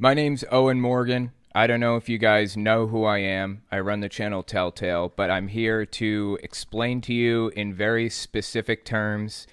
My name's Owen Morgan. I don't know if you guys know who I am. I run the channel Telltale, but I'm here to explain to you in very specific terms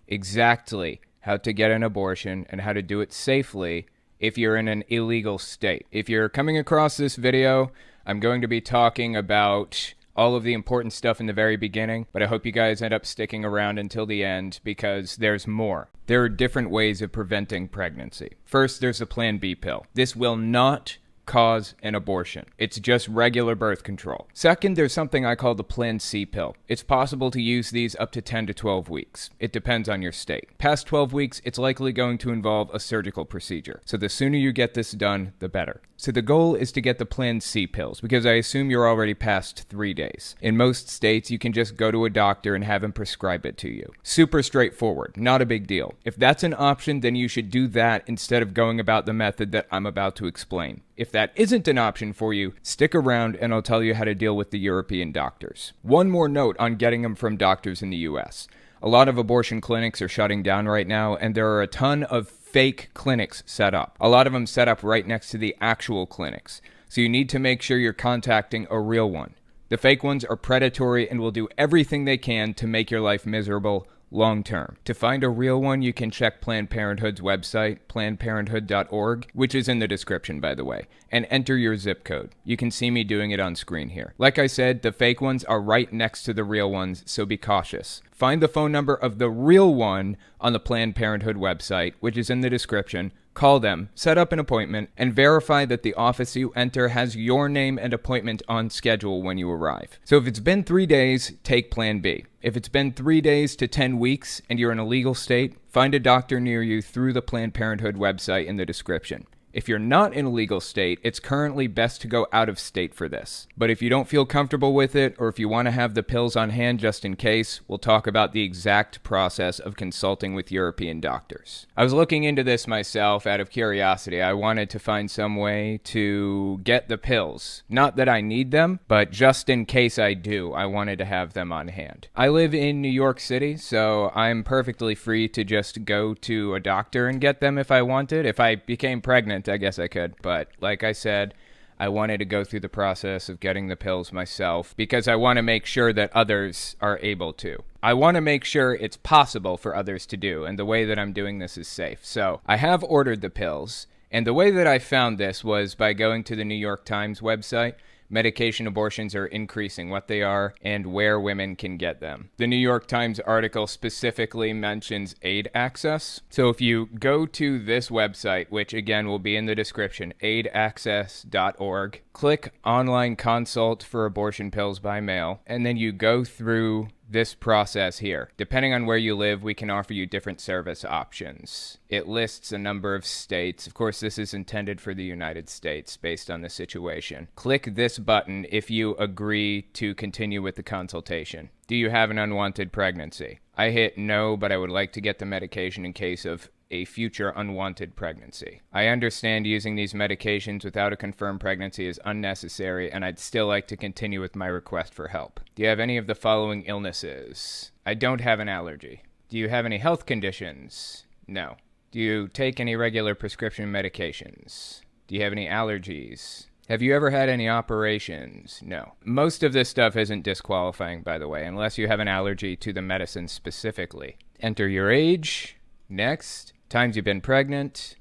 exactly how to get an abortion and how to do it safely if you're in an illegal state. If you're coming across this video, I'm going to be talking about all of the important stuff in the very beginning, but I hope you guys end up sticking around until the end because there's more. There are different ways of preventing pregnancy. First, there's the Plan B pill. This will not cause an abortion. It's just regular birth control. Second, there's something I call the Plan C pill. It's possible to use these up to 10 to 12 weeks. It depends on your state. Past 12 weeks, it's likely going to involve a surgical procedure. So the sooner you get this done, the better. So the goal is to get the Plan C pills because I assume you're already past 3 days. In most states, you can just go to a doctor and have him prescribe it to you. Super straightforward, not a big deal. If that's an option, then you should do that instead of going about the method that I'm about to explain. If that isn't an option for you, stick around and I'll tell you how to deal with the European doctors. One more note on getting them from doctors in the US. A lot of abortion clinics are shutting down right now, and there are a ton of fake clinics set up. A lot of them set up right next to the actual clinics. So you need to make sure you're contacting a real one. The fake ones are predatory and will do everything they can to make your life miserable long term. To find a real one, you can check Planned Parenthood's website, plannedparenthood.org, which is in the description, by the way, and enter your zip code. You can see me doing it on screen here. Like I said, the fake ones are right next to the real ones, so be cautious. Find the phone number of the real one on the Planned Parenthood website, which is in the description. Call them, set up an appointment, and verify that the office you enter has your name and appointment on schedule when you arrive. So if it's been 3 days, take Plan B. If it's been 3 days to 10 weeks and you're in a legal state, find a doctor near you through the Planned Parenthood website in the description. If you're not in a legal state, it's currently best to go out of state for this. But if you don't feel comfortable with it, or if you want to have the pills on hand just in case, we'll talk about the exact process of consulting with European doctors. I was looking into this myself out of curiosity. I wanted to find some way to get the pills. Not that I need them, but just in case I do, I wanted to have them on hand. I live in New York City, so I'm perfectly free to just go to a doctor and get them if I wanted. If I became pregnant, I guess I could, but like I said, I wanted to go through the process of getting the pills myself because I want to make sure that others are able to. I want to make sure it's possible for others to do, and the way that I'm doing this is safe. So I have ordered the pills, and the way that I found this was by going to the New York Times website. Medication abortions are increasing, what they are, and where women can get them. The New York Times article specifically mentions aid access. So if you go to this website, which again will be in the description, aidaccess.org, click online consult for abortion pills by mail, and then you go through this process here. Depending on where you live, we can offer you different service options. It lists a number of states. Of course, this is intended for the United States based on the situation. Click this button if you agree to continue with the consultation. Do you have an unwanted pregnancy? I hit no, but I would like to get the medication in case of a future unwanted pregnancy. I understand using these medications without a confirmed pregnancy is unnecessary, and I'd still like to continue with my request for help. Do you have any of the following illnesses? I don't have an allergy. Do you have any health conditions? No. Do you take any regular prescription medications? Do you have any allergies? Have you ever had any operations? No. Most of this stuff isn't disqualifying, by the way, unless you have an allergy to the medicine specifically. Enter your age. Next. Times you've been pregnant,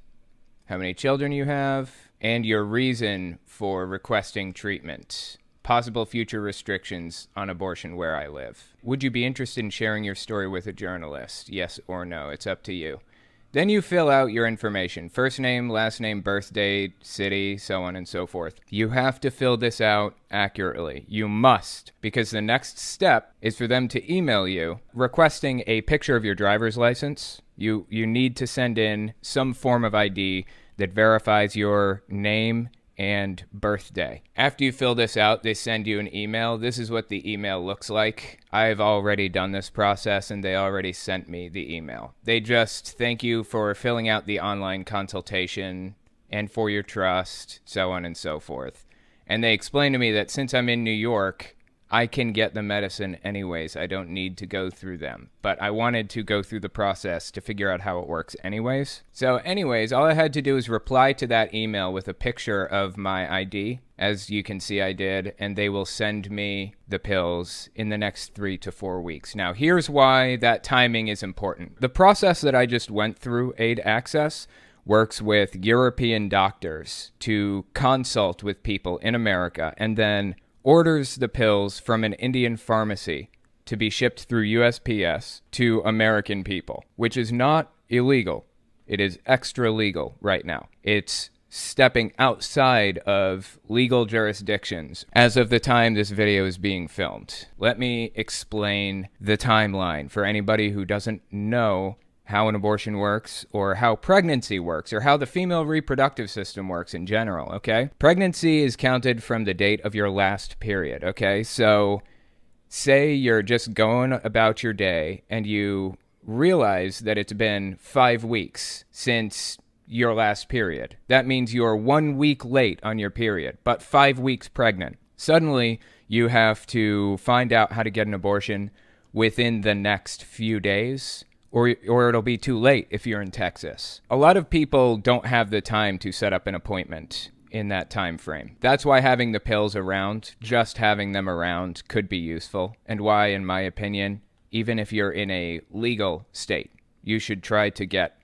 how many children you have, and your reason for requesting treatment. Possible future restrictions on abortion where I live. Would you be interested in sharing your story with a journalist? Yes or no, it's up to you. Then you fill out your information, first name, last name, birth date, city, so on and so forth. You have to fill this out accurately. You must, because the next step is for them to email you requesting a picture of your driver's license. You need to send in some form of ID that verifies your name and birthday. After you fill this out, they send you an email. This is what the email looks like. I've already done this process and they already sent me the email. They just thank you for filling out the online consultation and for your trust, so on and so forth. And they explain to me that since I'm in New York, I can get the medicine anyways. I don't need to go through them. But I wanted to go through the process to figure out how it works anyways. So anyways, all I had to do is reply to that email with a picture of my ID. As you can see, I did, and they will send me the pills in the next 3 to 4 weeks. Now, here's why that timing is important. The process that I just went through, Aid Access, works with European doctors to consult with people in America and then orders the pills from an Indian pharmacy to be shipped through USPS to American people, which is not illegal. It is extra legal right now. It's stepping outside of legal jurisdictions as of the time this video is being filmed. Let me explain the timeline for anybody who doesn't know how an abortion works, or how pregnancy works, or how the female reproductive system works in general, okay? Pregnancy is counted from the date of your last period, okay? So say you're just going about your day and you realize that it's been 5 weeks since your last period. That means you're 1 week late on your period, but 5 weeks pregnant. Suddenly, you have to find out how to get an abortion within the next few days, or it'll be too late if you're in Texas. A lot of people don't have the time to set up an appointment in that time frame. That's why having the pills around, just having them around, could be useful, and why, in my opinion, even if you're in a legal state, you should try to get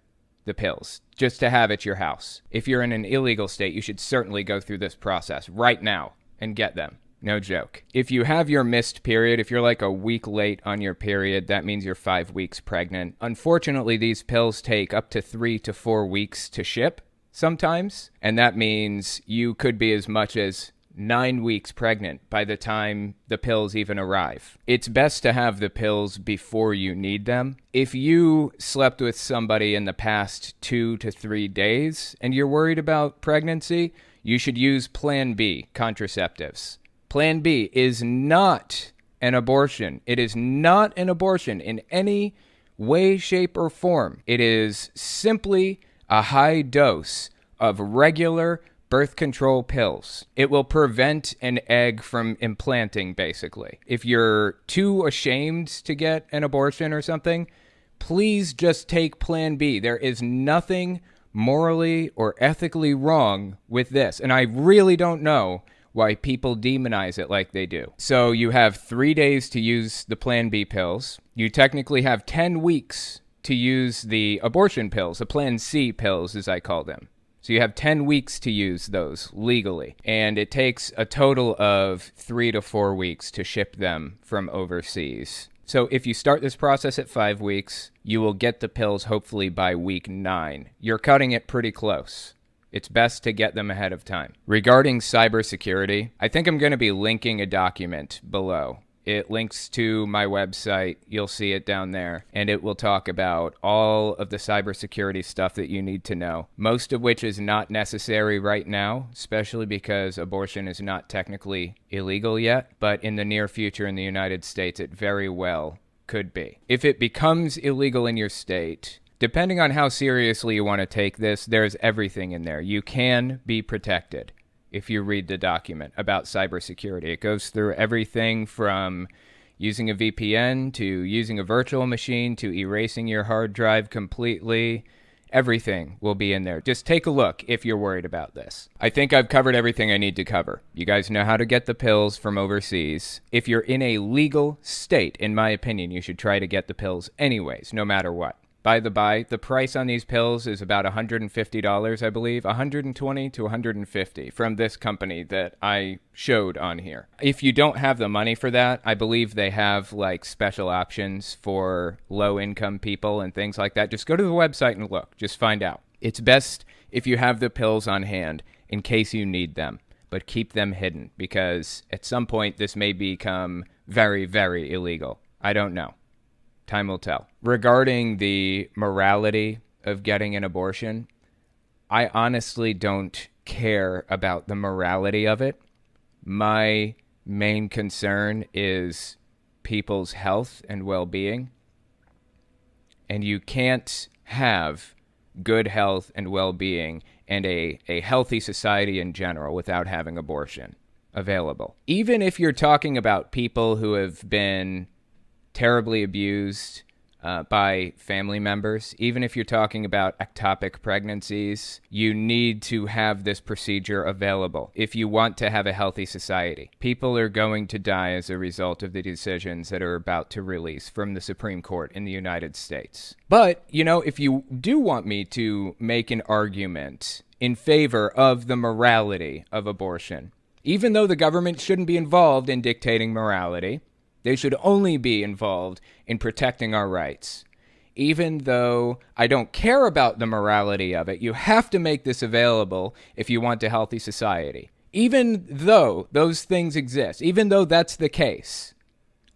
the pills, just to have at your house. If you're in an illegal state, you should certainly go through this process right now and get them. No joke. If you have your missed period, if you're like a week late on your period, that means you're 5 weeks pregnant. Unfortunately, these pills take up to 3 to 4 weeks to ship sometimes, and that means you could be as much as 9 weeks pregnant by the time the pills even arrive. It's best to have the pills before you need them. If you slept with somebody in the past 2 to 3 days and you're worried about pregnancy, you should use Plan B contraceptives. Plan B is not an abortion. It is not an abortion in any way, shape, or form. It is simply a high dose of regular birth control pills. It will prevent an egg from implanting, basically. If you're too ashamed to get an abortion or something, please just take Plan B. There is nothing morally or ethically wrong with this. And I really don't know why people demonize it like they do. So you have 3 days to use the Plan B pills. You technically have 10 weeks to use the abortion pills, the Plan C pills, as I call them. So you have 10 weeks to use those legally. And it takes a total of 3 to 4 weeks to ship them from overseas. So if you start this process at 5 weeks, you will get the pills hopefully by week 9. You're cutting it pretty close. It's best to get them ahead of time. Regarding cybersecurity, I think I'm going to be linking a document below. It links to my website. You'll see it down there. And it will talk about all of the cybersecurity stuff that you need to know, most of which is not necessary right now, especially because abortion is not technically illegal yet. But in the near future in the United States, it very well could be. If it becomes illegal in your state, depending on how seriously you want to take this, there's everything in there. You can be protected if you read the document about cybersecurity. It goes through everything from using a VPN to using a virtual machine to erasing your hard drive completely. Everything will be in there. Just take a look if you're worried about this. I think I've covered everything I need to cover. You guys know how to get the pills from overseas. If you're in a legal state, in my opinion, you should try to get the pills anyways, no matter what. By the by, the price on these pills is about $150, I believe, $120 to $150 from this company that I showed on here. If you don't have the money for that, I believe they have like special options for low-income people and things like that. Just go to the website and look. Just find out. It's best if you have the pills on hand in case you need them, but keep them hidden because at some point this may become very, very illegal. I don't know. Time will tell. Regarding the morality of getting an abortion, I honestly don't care about the morality of it. My main concern is people's health and well-being. And you can't have good health and well-being and a healthy society in general without having abortion. available. Even if you're talking about people who have been terribly abused by family members, even if you're talking about ectopic pregnancies, you need to have this procedure available if you want to have a healthy society. People are going to die as a result of the decisions that are about to release from the Supreme Court in the United States. But, if you do want me to make an argument in favor of the morality of abortion, even though the government shouldn't be involved in dictating morality, they should only be involved in protecting our rights. Even though I don't care about the morality of it, you have to make this available if you want a healthy society. Even though those things exist, even though that's the case,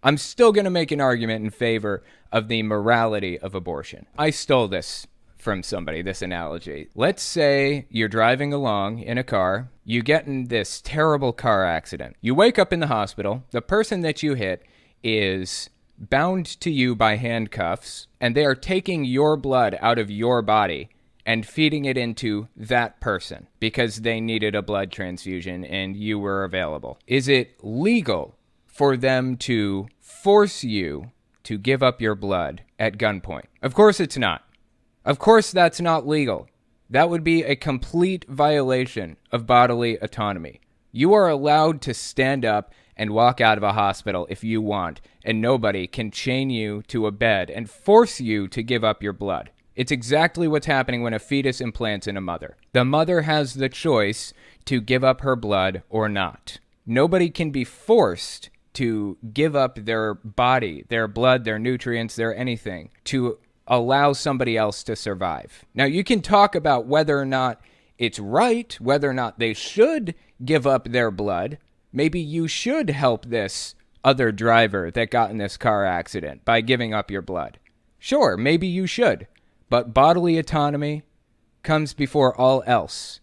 I'm still going to make an argument in favor of the morality of abortion. I stole this from somebody, this analogy. Let's say you're driving along in a car, you get in this terrible car accident. You wake up in the hospital, the person that you hit is bound to you by handcuffs, and they are taking your blood out of your body and feeding it into that person because they needed a blood transfusion and you were available. Is it legal for them to force you to give up your blood at gunpoint? Of course it's not. Of course that's not legal. That would be a complete violation of bodily autonomy. You are allowed to stand up and walk out of a hospital if you want, and nobody can chain you to a bed and force you to give up your blood. It's exactly what's happening when a fetus implants in a mother. The mother has the choice to give up her blood or not. Nobody can be forced to give up their body, their blood, their nutrients, their anything, to allow somebody else to survive. Now, you can talk about whether or not it's right, whether or not they should give up their blood. Maybe you should help this other driver that got in this car accident by giving up your blood. Sure, maybe you should, but bodily autonomy comes before all else.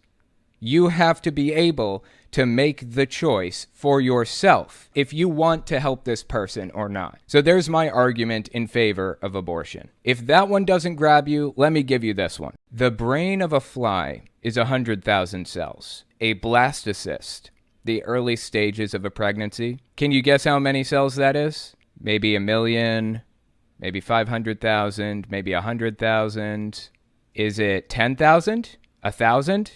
You have to be able to make the choice for yourself if you want to help this person or not. So there's my argument in favor of abortion. If that one doesn't grab you, let me give you this one. The brain of a fly is 100,000 cells. A blastocyst, the early stages of a pregnancy. Can you guess how many cells that is? Maybe 1 million, maybe 500,000, maybe 100,000. Is it 10,000? 1,000?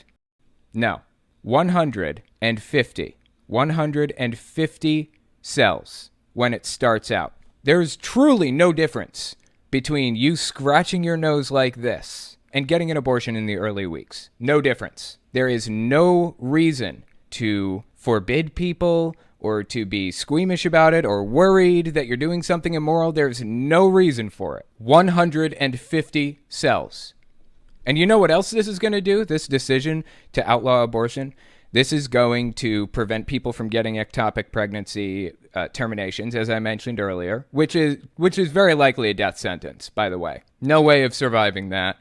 No. 150. 150 cells when it starts out. There's truly no difference between you scratching your nose like this and getting an abortion in the early weeks. No difference. There is no reason to forbid people or to be squeamish about it or worried that you're doing something immoral. There's no reason for it. 150 cells. And you know what else this is going to do? This decision to outlaw abortion? This is going to prevent people from getting ectopic pregnancy terminations, as I mentioned earlier, which is very likely a death sentence, by the way. No way of surviving that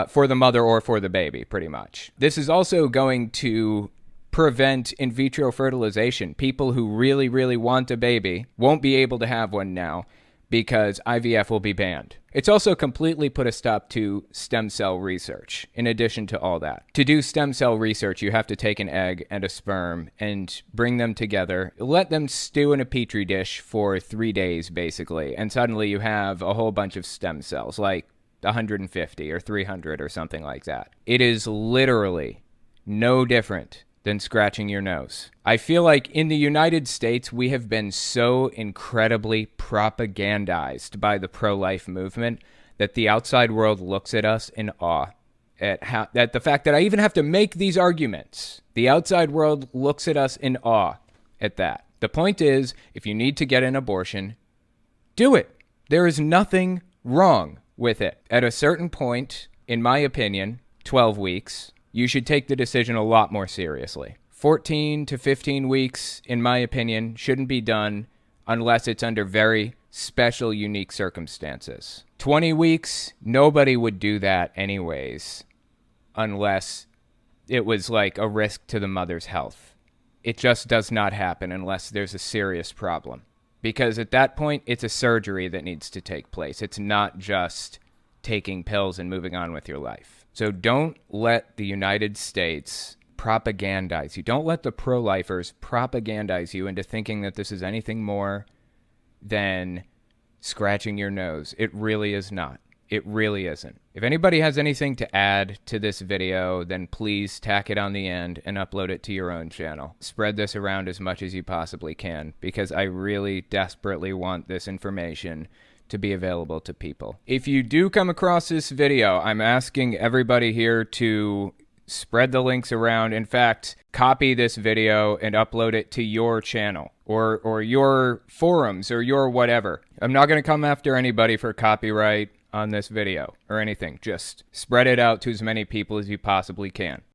for the mother or for the baby, pretty much. This is also going to prevent in vitro fertilization. People who really, really want a baby won't be able to have one now because IVF will be banned. It's also completely put a stop to stem cell research, in addition to all that. To do stem cell research, you have to take an egg and a sperm and bring them together, let them stew in a petri dish for 3 days, basically, and suddenly you have a whole bunch of stem cells, like 150 or 300 or something like that. It is literally no different than scratching your nose. I feel like in the United States, we have been so incredibly propagandized by the pro-life movement that the outside world looks at us in awe at the fact that I even have to make these arguments. The outside world looks at us in awe at that. The point is, if you need to get an abortion, do it. There is nothing wrong with it. At a certain point, in my opinion, 12 weeks, you should take the decision a lot more seriously. 14 to 15 weeks, in my opinion, shouldn't be done unless it's under very special, unique circumstances. 20 weeks, nobody would do that anyways, unless it was like a risk to the mother's health. It just does not happen unless there's a serious problem. Because at that point, it's a surgery that needs to take place. It's not just taking pills and moving on with your life. So don't let the United States propagandize you. Don't let the pro-lifers propagandize you into thinking that this is anything more than scratching your nose. It really is not. It really isn't. If anybody has anything to add to this video, then please tack it on the end and upload it to your own channel. Spread this around as much as you possibly can, because I really desperately want this information to be available to people. If you do come across this video, I'm asking everybody here to spread the links around. In fact, copy this video and upload it to your channel or your forums or your whatever. I'm not going to come after anybody for copyright on this video or anything. Just spread it out to as many people as you possibly can.